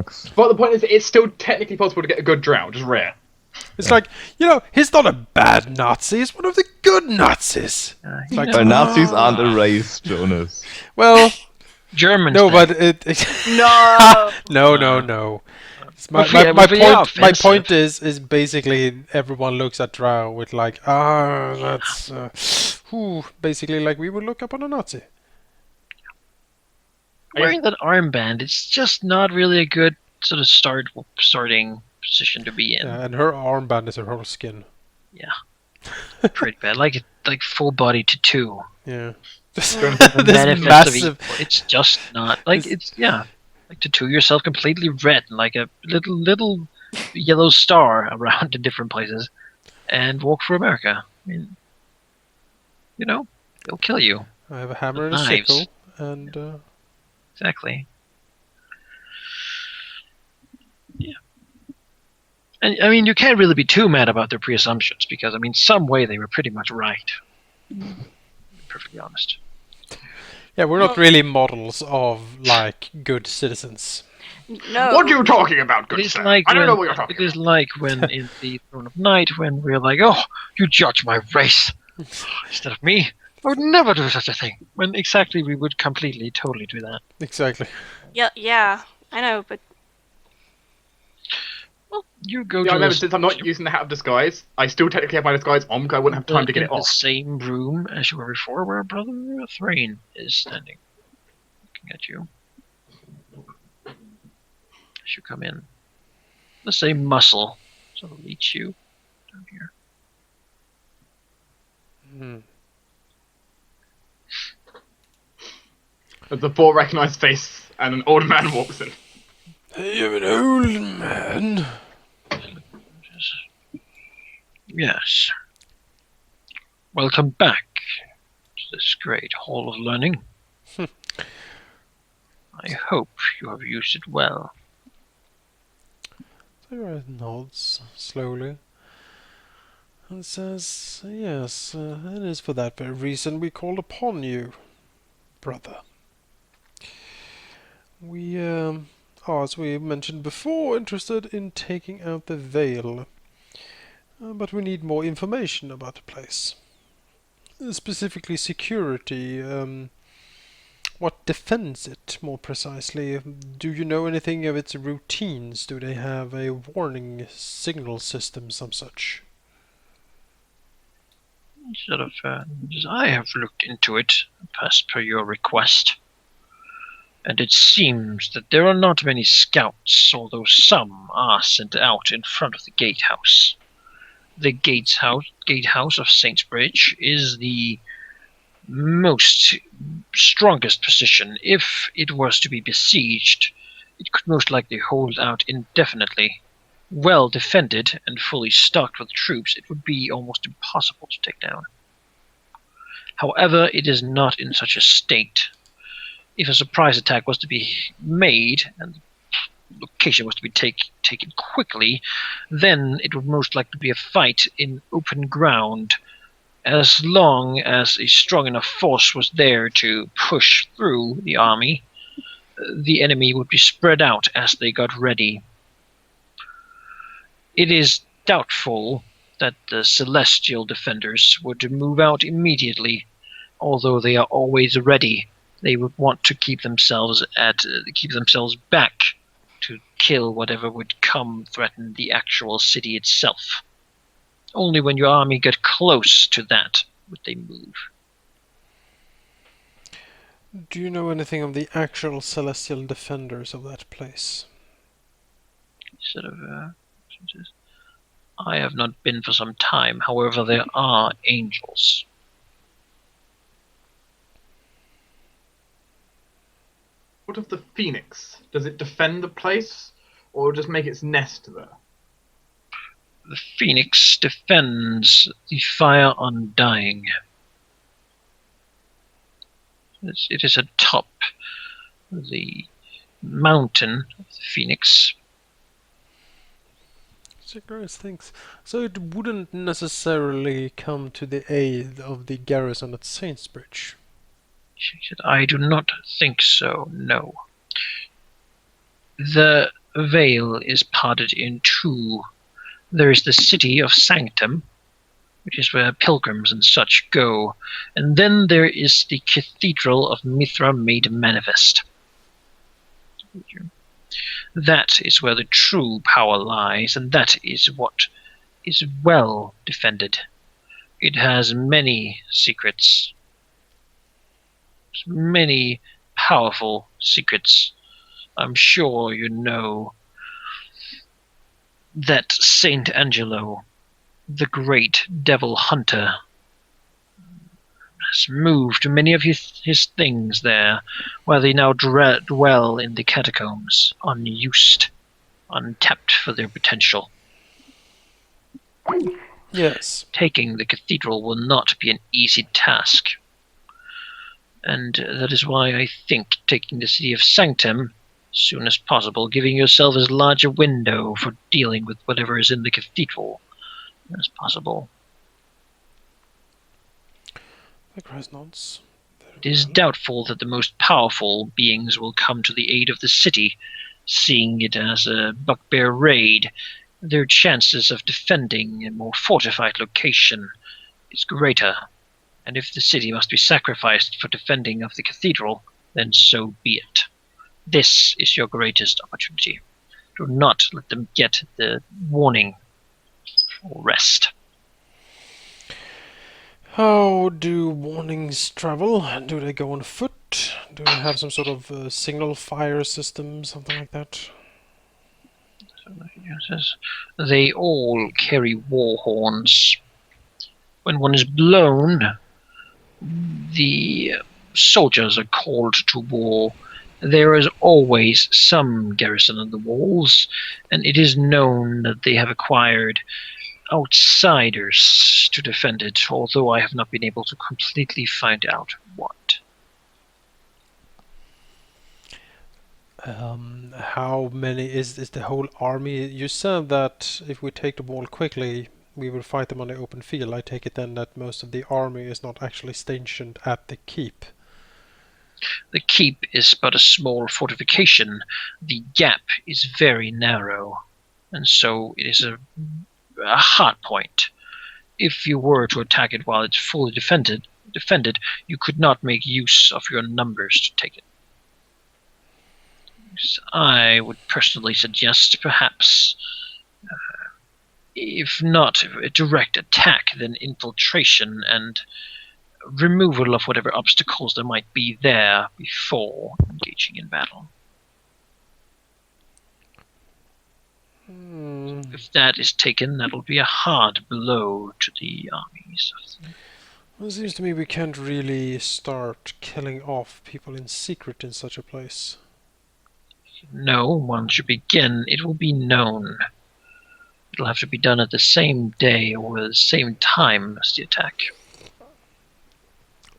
marks. But the point is, it's still technically possible to get a good drow, just rare. It's like, he's not a bad Nazi, he's one of the good Nazis. Like, But Nazis aren't a race, Jonas. well, Germans. no, then. but it No. no. My point is basically everyone looks at Drow with like, that's basically like we would look upon a Nazi. Wearing that armband, it's just not really a good sort of starting position to be in. Yeah, and her armband is her whole skin. Yeah, pretty bad. Like full body tattoo. Yeah. This massive. It's just not like like tattoo yourself completely red, like a little yellow star around in different places, and walk for America. I mean, they'll kill you. I have a hammer and a Knives. sickle, and Exactly. Yeah. And I mean, you can't really be too mad about their pre-assumptions because I mean, some way they were pretty much right. To be perfectly honest. yeah, we're not really models of like good citizens. No. What are you talking about, good It is sir? like I don't know when- what you're talking It is like when in the Throne of Night when we're like, oh, you judge my race instead of me. I would never do such a thing. When exactly we would totally do that. Exactly. Yeah, I know, but Well, you go Yeah, I to remember the, since I'm not using the hat of disguise, I still technically have my disguise on because I wouldn't have time to get it in the off. same room as you were before, where Brother Thrain is standing, looking at you. As you come in, the same muscle sort of meets you down here. Hmm. There's a poor recognised face, and an old man walks in. You're an old man. Yes. Welcome back to this great hall of learning. I hope you have used it well. Sarah nods slowly and says, yes, it is for that very reason we called upon you, brother. We are, as we mentioned before, interested in taking out the veil, but we need more information about the place. Specifically security, what defends it, more precisely? Do you know anything of its routines? Do they have a warning signal system, some such? Sort of, I have looked into it, as per your request. And it seems that there are not many scouts, although some are sent out in front of the gatehouse. The gatehouse of Saintsbridge is the strongest position. If it was to be besieged, it could most likely hold out indefinitely. Well defended and fully stocked with troops, it would be almost impossible to take down. However, it is not in such a state. If a surprise attack was to be made and the location was to be taken quickly, then it would most likely be a fight in open ground. As long as a strong enough force was there to push through the army, the enemy would be spread out as they got ready. It is doubtful that the celestial defenders would move out immediately, although they are always ready. They would want to keep themselves back to kill whatever would threaten the actual city itself. Only when your army get close to that would they move. Do you know anything of the actual celestial defenders of that place? Sort of, I have not been for some time. However, there are angels. What of the Phoenix? Does it defend the place, or just make its nest there? The Phoenix defends the Fire Undying. It is atop the mountain of the Phoenix. Cigarettes, thanks. So it wouldn't necessarily come to the aid of the garrison at Saintsbridge. She said, I do not think so, no. The Vale is parted in two. There is the city of Sanctum, which is where pilgrims and such go, and then there is the Cathedral of Mithra made manifest. That is where the true power lies, and that is what is well defended. It has many secrets, many powerful secrets. I'm sure you know that Saint Angelo, the great devil hunter, has moved many of his things there, where they now dwell in the catacombs, unused, untapped for their potential. Yes. Taking the cathedral will not be an easy task, and that is why I think taking the city of Sanctum as soon as possible, giving yourself as large a window for dealing with whatever is in the cathedral as possible. The Gresnons. It is doubtful that the most powerful beings will come to the aid of the city, seeing it as a bugbear raid. Their chances of defending a more fortified location is greater, and if the city must be sacrificed for defending of the cathedral, then so be it. This is your greatest opportunity. Do not let them get the warning or rest. How do warnings travel? Do they go on foot? Do they have some sort of signal fire system, something like that? They all carry war horns. When one is blown, the soldiers are called to war. There is always some garrison on the walls, and it is known that they have acquired outsiders to defend it, although I have not been able to completely find out what. How many is the whole army? You said that if we take the wall quickly, we will fight them on the open field. I take it then that most of the army is not actually stationed at the keep. The keep is but a small fortification. The gap is very narrow, and so it is a hard point. If you were to attack it while it's fully defended, you could not make use of your numbers to take it. I would personally suggest perhaps, if not a direct attack, then infiltration and removal of whatever obstacles there might be there before engaging in battle. If that is taken, that will be a hard blow to the armies. Well, it seems to me we can't really start killing off people in secret in such a place. No, once you begin, it will be known. It'll have to be done at the same day or at the same time as the attack.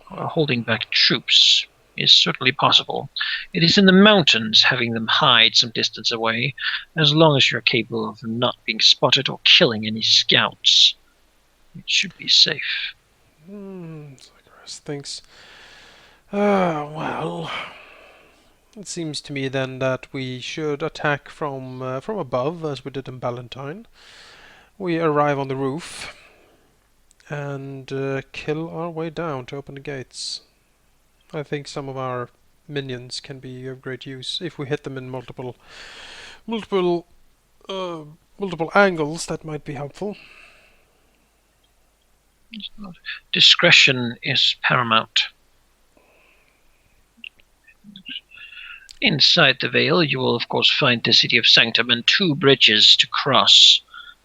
Holding back troops is certainly possible. It is in the mountains, having them hide some distance away, as long as you're capable of not being spotted or killing any scouts. It should be safe. Zacharias thinks. Well, it seems to me then that we should attack from above, as we did in Ballantine. We arrive on the roof and kill our way down to open the gates. I think some of our minions can be of great use if we hit them in multiple angles. That might be helpful. Discretion is paramount. Inside the Vale, you will of course find the city of Sanctum and 2 bridges to cross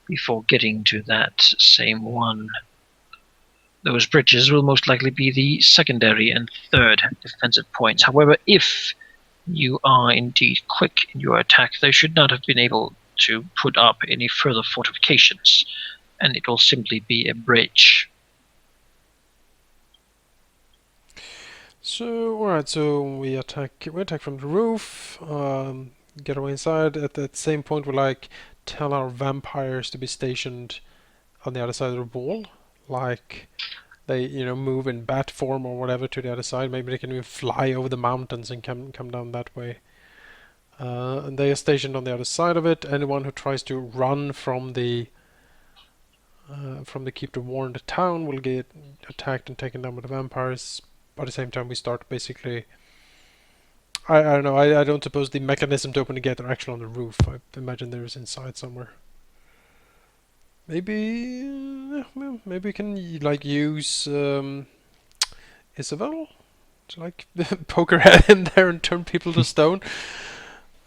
before getting to that same one. Those bridges will most likely be the secondary and 3rd defensive points. However, if you are indeed quick in your attack, they should not have been able to put up any further fortifications, and it will simply be a bridge. So, alright, so we attack from the roof, get away inside. At that same point, we tell our vampires to be stationed on the other side of the wall. They, move in bat form or whatever to the other side. Maybe they can even fly over the mountains and come down that way. And they are stationed on the other side of it. Anyone who tries to run from the keep to warn the town will get attacked and taken down by the vampires. By the same time, we start basically. I don't know. I don't suppose the mechanism to open the gate are actually on the roof. I imagine there is inside somewhere. Maybe maybe we can like use Isabel to like poke her head in there and turn people to stone.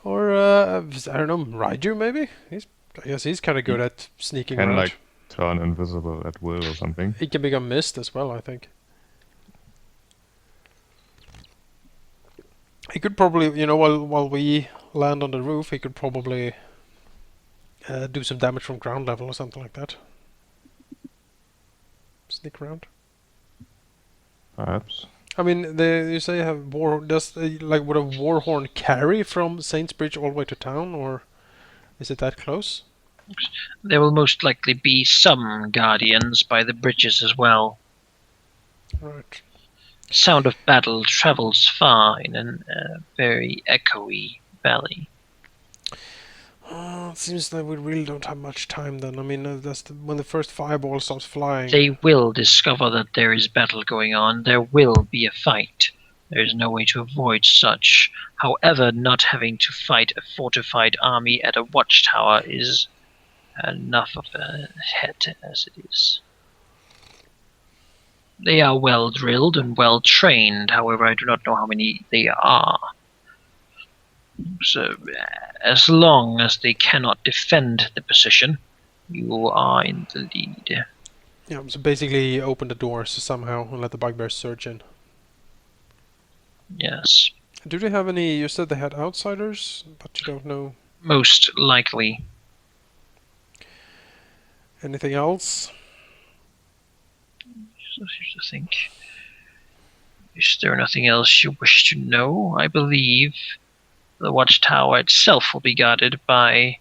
Or I don't know, Raiju maybe. I guess he's kind of good at sneaking Can around. like turn invisible at will or something. He can become mist as well, I think. He could probably, while we land on the roof, he could probably do some damage from ground level or something like that. Sneak around. Perhaps. I mean, you say you have war. Does would a warhorn carry from Saints Bridge all the way to town, or is it that close? There will most likely be some guardians by the bridges as well. Right. Sound of battle travels far in a very echoey valley. It seems like we really don't have much time then. I mean, when the first fireball stops flying. They will discover that there is battle going on. There will be a fight. There is no way to avoid such. However, not having to fight a fortified army at a watchtower is enough of a head as it is. They are well drilled and well trained. However, I do not know how many they are. So, as long as they cannot defend the position, you are in the lead. Yeah, so basically open the doors somehow and let the bugbears surge in. Yes. Do they have any? You said they had outsiders, but you don't know Most likely. anything else? So here's the thing. Is there nothing else you wish to know? I believe the watchtower itself will be guarded by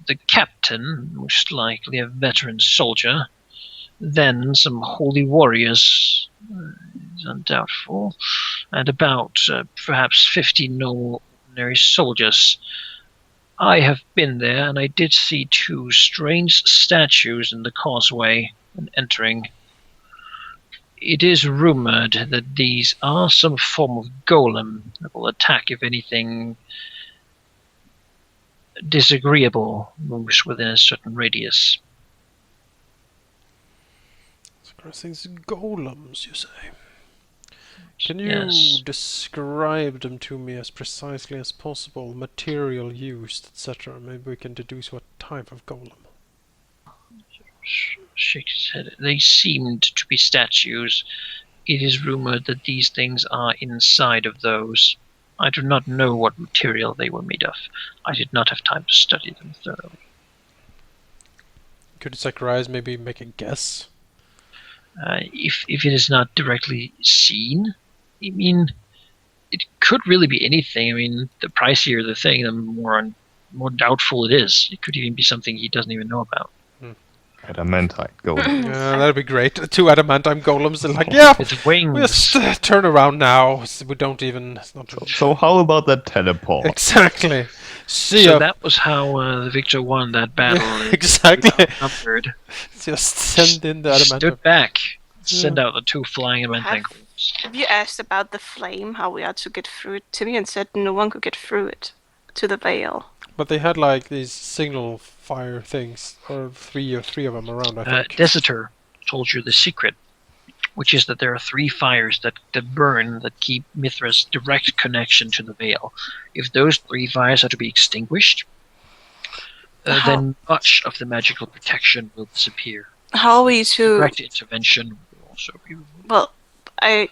the captain, most likely a veteran soldier, then some holy warriors, is undoubtful, and about perhaps 50 normal ordinary soldiers. I have been there, and I did see 2 strange statues in the causeway when entering. It is rumored that these are some form of golem that will attack if anything disagreeable moves within a certain radius. Things golems, you say? Can you Yes. describe them to me as precisely as possible? Material used, etc. Maybe we can deduce what type of golem. Shakes his head. They seemed to be statues. It is rumored that these things are inside of those. I do not know what material they were made of. I did not have time to study them thoroughly. Could Zacharias maybe make a guess? If it is not directly seen, I mean, it could really be anything. I mean, the pricier the thing, the more doubtful it is. It could even be something he doesn't even know about. Adamantite golem. That'd be great. 2 adamantine golems. They're like, yeah, With wings. we'll just turn around now. We don't even. It's not So how about that teleport? exactly. See So ya. that was how the victor won that battle. Exactly. Outnumbered. Just send in the adamantine. Stood back. Send out the 2 flying adamantine. Have you asked about the flame, how we are to get through it? To me, and said no one could get through it to the veil. But they had like these signal fire things, or three of them around, I think. Desitor told you the secret, which is that there are 3 fires that burn that keep Mithra's direct connection to the veil. If those 3 fires are to be extinguished, then much of the magical protection will disappear. How are we to? Direct intervention will also be. Well, I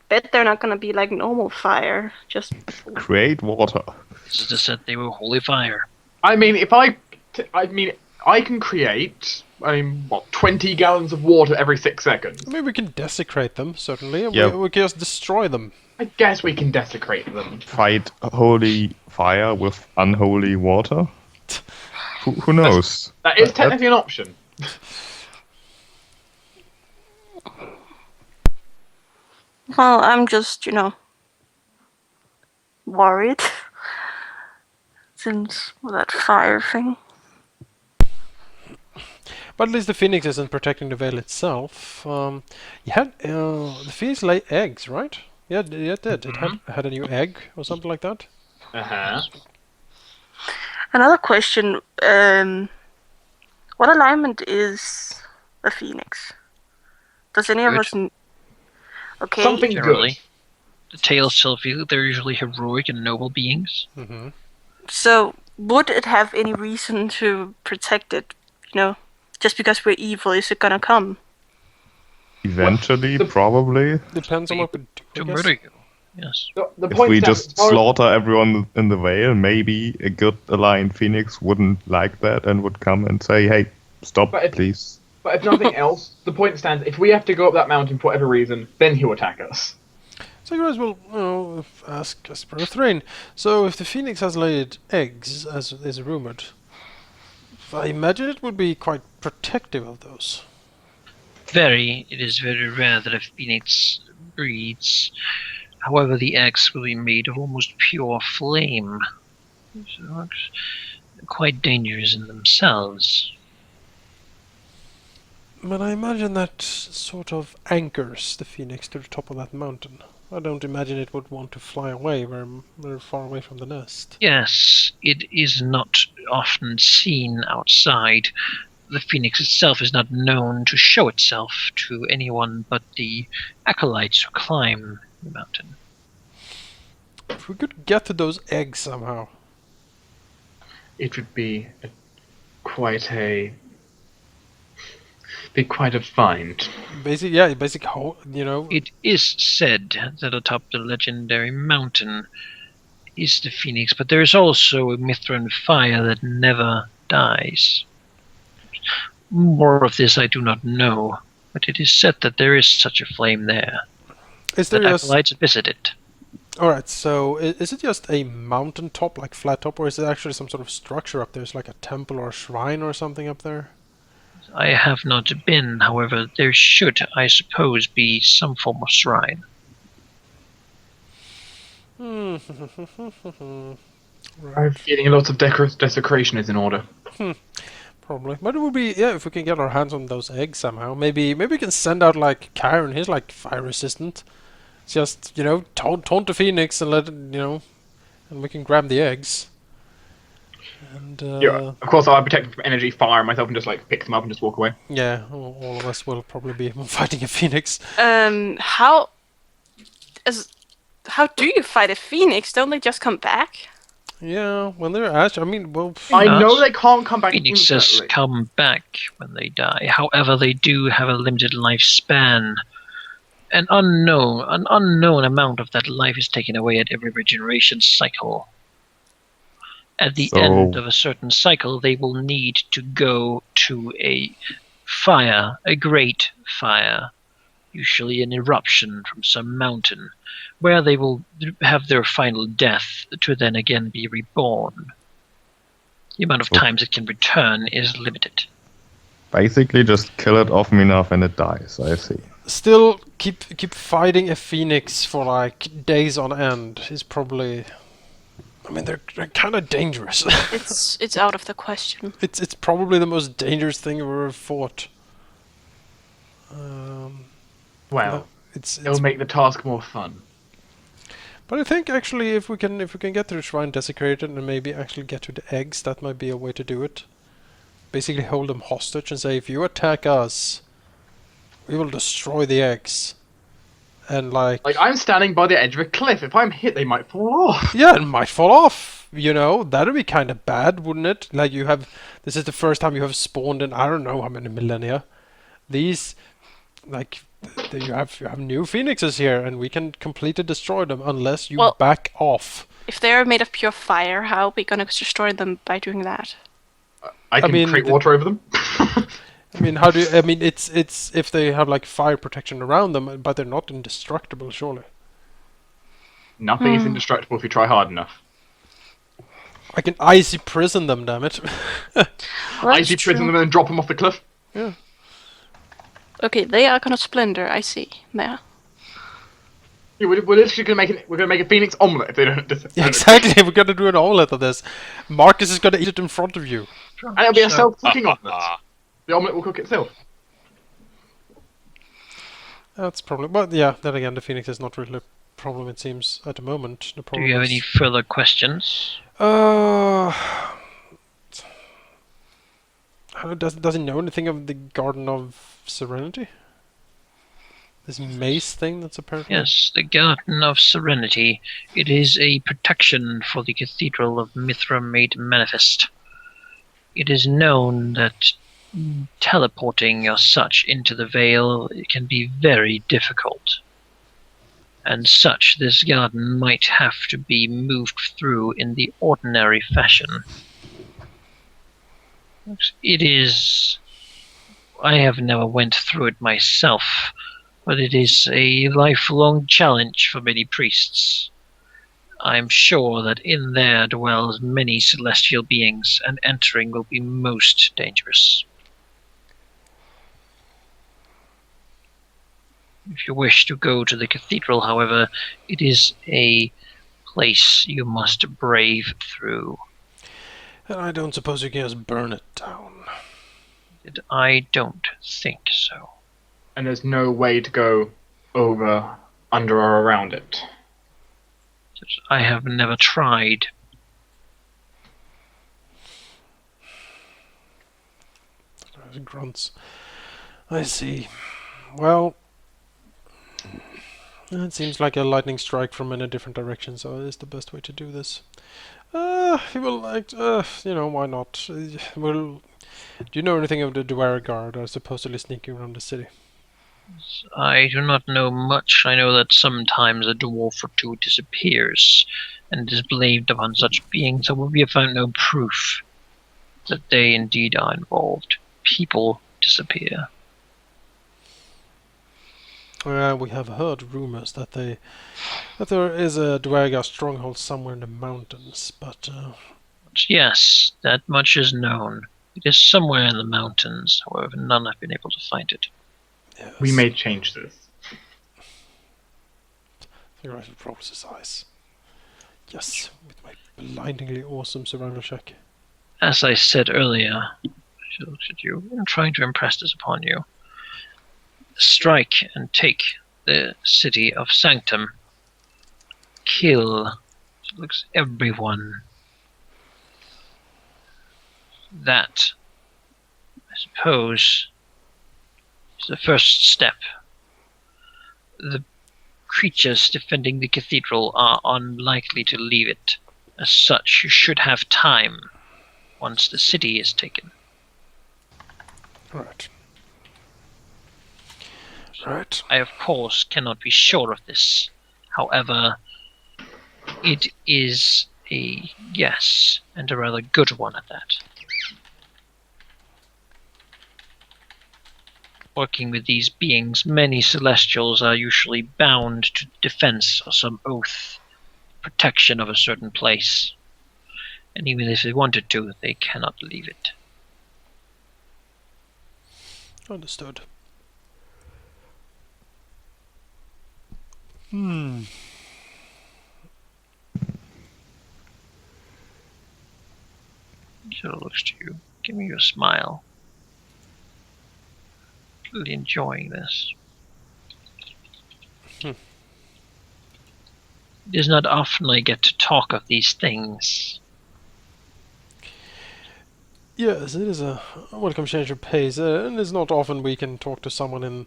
bet they're not gonna be like normal fire. Just Create water. As I said, they were holy fire. I mean, I can create. 20 gallons of water every 6 seconds. Maybe we can desecrate them, certainly. And Yeah. we can just destroy them. I guess we can desecrate them. Fight holy fire with unholy water? Who knows? That is technically an option. well, I'm just worried. resistance with that fire thing. But at least the phoenix isn't protecting the veil itself. The phoenix lay eggs, right? Yeah, it did. It had a new egg or something like that. Another question: what alignment is a phoenix? Does any of Good. us? Okay. Something Generally. good. The tales tell you they're usually heroic and noble beings. Mm-hmm. So would it have any reason to protect it? You know, just because we're evil, is it gonna come? Eventually, the- probably. Depends on what we do. I To guess. murder you. Yes. The If point we stands, just as far as- slaughter everyone in the Vale, maybe a good aligned phoenix wouldn't like that and would come and say, "Hey, stop, But if- please." But if nothing else, the point stands. If we have to go up that mountain for whatever reason, then he'll attack us. So you guys will, ask Esper Thrain. So if the phoenix has laid eggs, as is rumored, I imagine it would be quite protective of those. It is very rare that a phoenix breeds. However, the eggs will be made of almost pure flame. So it's quite dangerous in themselves. But I imagine that sort of anchors the phoenix to the top of that mountain. I don't imagine it would want to fly away very far away from the nest. Yes, it is not often seen outside. The phoenix itself is not known to show itself to anyone but the acolytes who climb the mountain. If we could get to those eggs somehow. It would be quite a find. It It is said that atop the legendary mountain is the phoenix, but there is also a Mithran fire that never dies. More of this I do not know, but it is said that there is such a flame there. is there That just acolytes visit it. alright? So is it just a mountain top, like flat top, or is it actually some sort of structure up there? Is like a temple or a shrine or something up there? I have not been, however, there should, I suppose, be some form of shrine. Hmm. I'm feeling lots of desecration is in order. Probably, but it would be if we can get our hands on those eggs somehow. Maybe we can send out like Kyron. He's like fire resistant. Just taunt the phoenix and let it, and we can grab the eggs. And Yeah, of course I'll protect them from energy, fire myself, and just like pick them up and just walk away. yeah, all of us will probably be fighting a phoenix. How do you fight a phoenix? Don't they just come back? Yeah, when they're ash, I mean, well, I Yes. know they can't come back Phoenixes instantly. come back when they die. However, they do have a limited lifespan. An unknown amount of that life is taken away at every regeneration cycle. At the So- end of a certain cycle, they will need to go to a fire, a great fire, usually an eruption from some mountain, where they will have their final death to then again be reborn. The amount of So- times it can return is limited. Basically, just kill it often enough and it dies. I see. still keep fighting a phoenix for like days on end is probably. I mean, they're kind of dangerous. It's out of the question. It's probably the most dangerous thing I've ever fought. Well, It's it'll make the task more fun. But I think actually if we can get to the shrine desecrated and maybe actually get to the eggs, that might be a way to do it. Basically hold them hostage and say, if you attack us, we will destroy the eggs. And like I'm standing by the edge of a cliff. If I'm hit, they might fall off. yeah, it might fall off. That'd be kind of bad, wouldn't it? Like this is the first time you have spawned in I don't know how many millennia. These you have new phoenixes here, and we can completely destroy them unless you Well- back off. If they're made of pure fire, how are we gonna destroy them by doing that? I can mean, create the- water over them. I mean, how do you? I mean, it's if they have like fire protection around them, but they're not indestructible, surely. Nothing is indestructible if you try hard enough. I can icy prison them, damn it. Well, that's Icy prison true. them and then drop them off the cliff. Okay, they are gonna splinter. I see. Yeah. Yeah, we're literally gonna make a phoenix omelette if they don't. Yeah, exactly. We're gonna do an omelette of this. Marcus is gonna eat it in front of you. And it'll be a So- self-cooking omelette. The omelette will cook itself. That's probably. But yeah, then again, the phoenix is not really a problem. It seems at the moment. The Do problem you have is. any further questions? Does he know anything of the Garden of Serenity? This maze thing that's apparently. Yes, the Garden of Serenity. It is a protection for the Cathedral of Mithra made manifest. It is known that teleporting or such into the Vale can be very difficult. And such, this garden might have to be moved through in the ordinary fashion. It is... I have never went through it myself, but it is a lifelong challenge for many priests. I'm sure that in there dwells many celestial beings, and entering will be most dangerous. If you wish to go to the cathedral, however, it is a place you must brave through. And I don't suppose you can just burn it down. I don't think so. And there's no way to go over, under, or around it. I have never tried. Grunts. I see. Well, it seems like a lightning strike from many different directions, so it is the best way to do this. He will like, why not? Well, do you know anything of the Dwyer Guard that are supposedly sneaking around the city? I do not know much. I know that sometimes a dwarf or two disappears and is blamed upon such beings. However, we have found no proof that they indeed are involved. People disappear. We have heard rumors that there is a Dwyer stronghold somewhere in the mountains, but But yes, that much is known. It is somewhere in the mountains. However, none have been able to find it. yes. We may change this. The guy rolls his eyes. Yes, with my blindingly awesome survival check. As I said earlier, she looks at you. I'm trying to impress this upon you. Strike and take the city of Sanctum. Kill. She looks at everyone. That, I suppose, is the first step. The creatures defending the cathedral are unlikely to leave it. As such, you should have time once the city is taken. Right. Right. I, of course, cannot be sure of this. However, it is a guess, and a rather good one at that. Working with these beings, many celestials are usually bound to defense or some oath, protection of a certain place. And even if they wanted to, they cannot leave it. Understood. She looks to you, giving you a smile. Really enjoying this. It is not often I get to talk of these things. Yes, it is a welcome change of pace, and it's not often we can talk to someone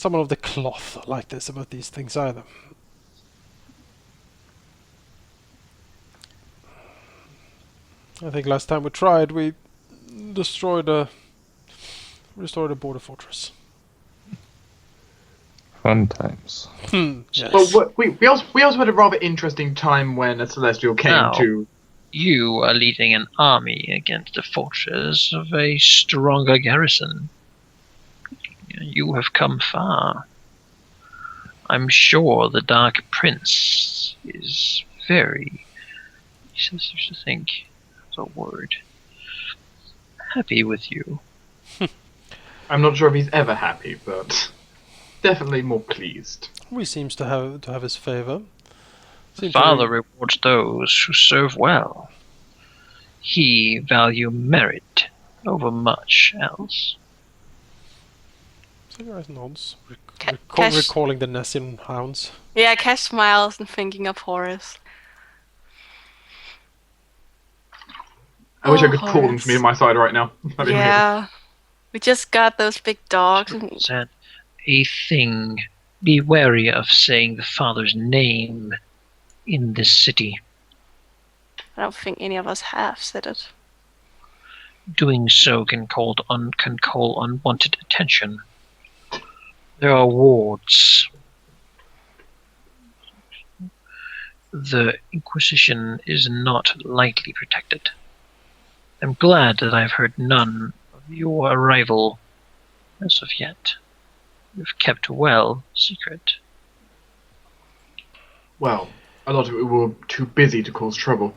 of the cloth like this about these things either. I think last time we tried, we restored a border fortress. Fun times. Yes. But we also had a rather interesting time when a celestial came Now. to. You are leading an army against a fortress of a stronger garrison. You have come far. I'm sure the Dark Prince is very, he says to think, the word, happy with you. I'm not sure if he's ever happy, but definitely more pleased. We seems to have his favor. The Seem to Father be- rewards those who serve well. He value merit over much else. Cigarette nods, Cash. recalling the Nessian hounds. Yeah, Cash smiles and thinking of Horace. I wish I Oh, could pull them to me on my side right now. That'd be amazing. Yeah, we just got those big dogs. Said a thing. Be wary of saying the Father's name in this city. I don't think any of us have said it. Doing so can call unwanted attention. There are wards. The Inquisition is not lightly protected. I'm glad that I've heard none of your arrival as of yet. You've kept well secret. Well, a lot of it were too busy to cause trouble.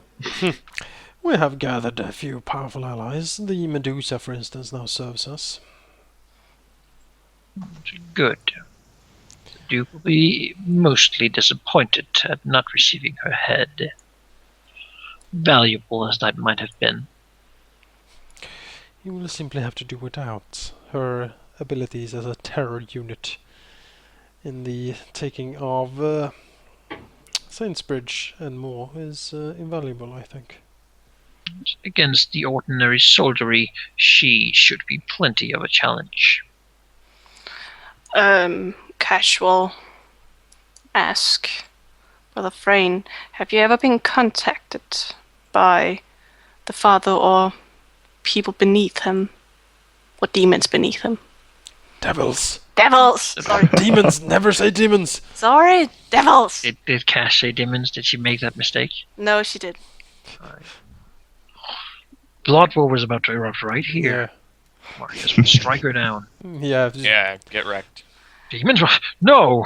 We have gathered a few powerful allies. The Medusa, for instance, now serves us. Good. The Duke will be mostly disappointed at not receiving her head. Valuable as that might have been. You will simply have to do without her abilities as a terror unit in the taking of Saintsbridge and more is invaluable, I think. Against the ordinary soldiery, she should be plenty of a challenge. Cash will ask Brother Frayne, have you ever been contacted by the Father or people beneath him? Or demons beneath him? Devils! Devils! Sorry. Demons! Never say demons! Sorry, devils! Did Cash say demons? Did she make that mistake? No, she did. Blood War was about to erupt right here. Marcus will strike her down. Yeah. Yeah, get wrecked. Demons? No!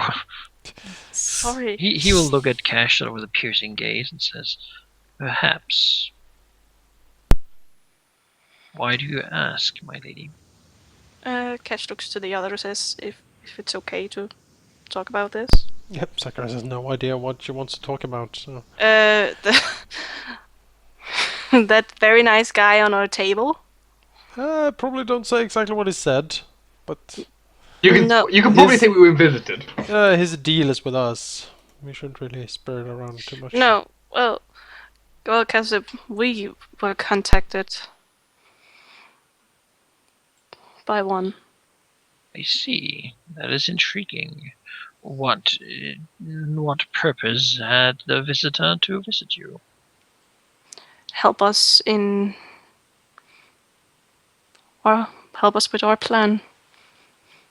Sorry. He will look at Cash with a piercing gaze and says, perhaps. Why do you ask, my lady? Cash looks to the others as if it's okay to talk about this. Yep, Sakura has no idea what she wants to talk about. So. That very nice guy on our table. Probably don't say exactly what he said, but You can No. you can probably His- say we were visited. his deal is with us. We shouldn't really spread it around too much. No, well, because we were contacted by one. I see. That is intriguing. What purpose had the visitor to visit you? Help us in. Or help us with our plan.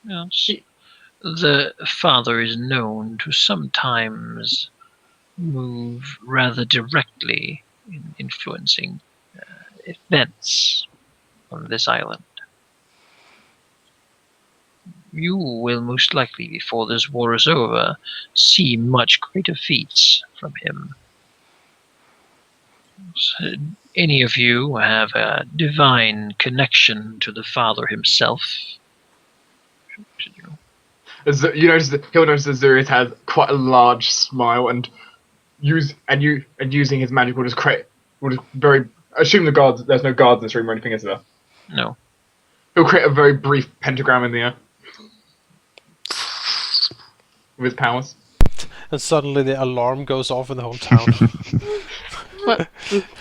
Yes. The Father is known to sometimes move rather directly in influencing events on this island. You will most likely, before this war is over, see much greater feats from him. Any of you have a divine connection to the Father himself? You notice that he'll notice that Zurius has quite a large smile and using his magic will just very assume the guards. There's no guards in this room or anything, is there? No. He'll create a very brief pentagram in the air with his powers. And suddenly the alarm goes off in the whole town.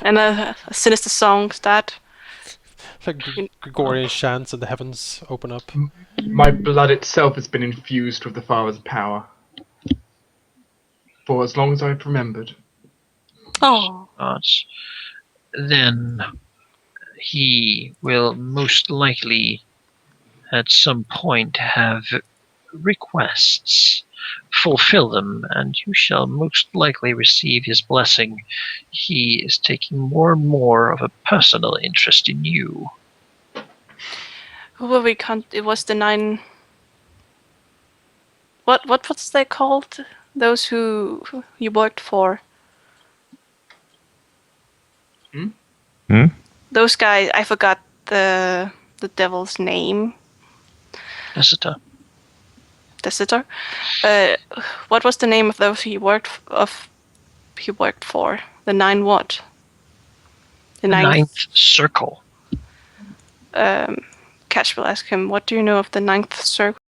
And a sinister song start. Like Gregorian chants and the heavens open up. My blood itself has been infused with the Father's power for as long as I've remembered. Oh. Then he will most likely at some point have requests. Fulfill them, and you shall most likely receive his blessing. He is taking more and more of a personal interest in you. Who were we it was the 9... What's they called? Those who you worked for. Those guys, I forgot the devil's name. Visitor. visitor. What was the name of those he worked for? The 9 what? The Ninth circle. Catch will ask him, what do you know of the 9th circle?